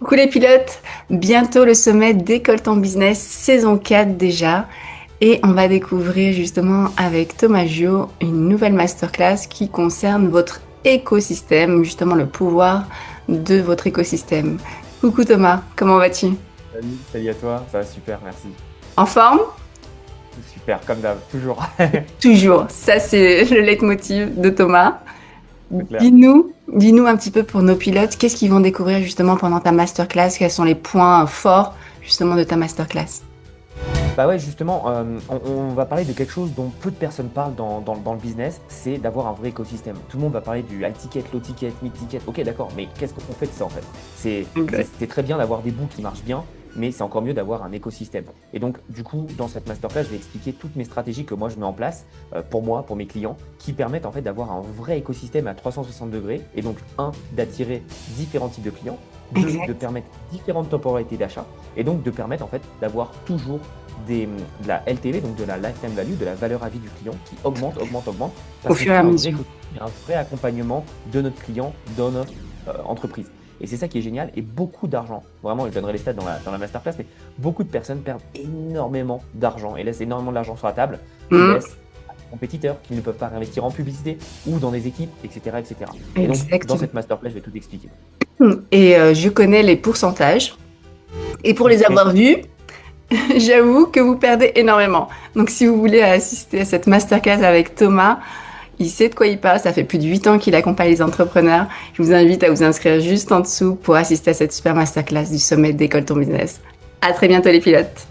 Coucou les pilotes, bientôt le sommet d'École ton business saison 4 déjà et on va découvrir justement avec Thomas Gio une nouvelle masterclass qui concerne votre écosystème, justement le pouvoir de votre écosystème. Coucou Thomas, comment vas-tu? Salut à toi, ça va super, merci. En forme? Super, comme d'hab, toujours. Toujours, ça c'est le leitmotiv de Thomas. C'est clair. Dis-nous un petit peu pour nos pilotes, qu'est-ce qu'ils vont découvrir justement pendant ta masterclass, quels sont les points forts justement de ta masterclass? Bah ouais, justement, on va parler de quelque chose dont peu de personnes parlent dans le business, c'est d'avoir un vrai écosystème. Tout le monde va parler du high ticket, low ticket, mid ticket. Ok, d'accord, mais qu'est-ce qu'on fait de ça en fait? C'est très bien d'avoir des bouts qui marchent bien, mais c'est encore mieux d'avoir un écosystème. Et donc, du coup, dans cette masterclass, je vais expliquer toutes mes stratégies que moi je mets en place pour moi, pour mes clients, qui permettent en fait d'avoir un vrai écosystème à 360 degrés. Et donc, un, d'attirer différents types de clients. Deux, de Exact. permettre différentes temporalités d'achat. Et donc, de permettre en fait d'avoir toujours de la LTV, donc de la lifetime value, de la valeur à vie du client qui augmente, augmente, augmente, Au parce qu'on fur et à crée un vrai, mesure. un vrai accompagnement de notre client dans notre entreprise. Et c'est ça qui est génial et beaucoup d'argent. Vraiment, je donnerai les stats dans la masterclass, mais beaucoup de personnes perdent énormément d'argent et laissent énormément d'argent sur la table, qui Hmm, laissent à des compétiteurs qui ne peuvent pas réinvestir en publicité ou dans des équipes, etc., etc. Et donc, dans exactement. cette masterclass, je vais tout expliquer. Et je connais les pourcentages. Et pour les avoir vus, j'avoue que vous perdez énormément. Donc si vous voulez assister à cette masterclass avec Thomas, il sait de quoi il parle. Ça fait plus de 8 ans qu'il accompagne les entrepreneurs. Je vous invite à vous inscrire juste en dessous pour assister à cette super masterclass du sommet d'École Ton Business. À très bientôt les pilotes.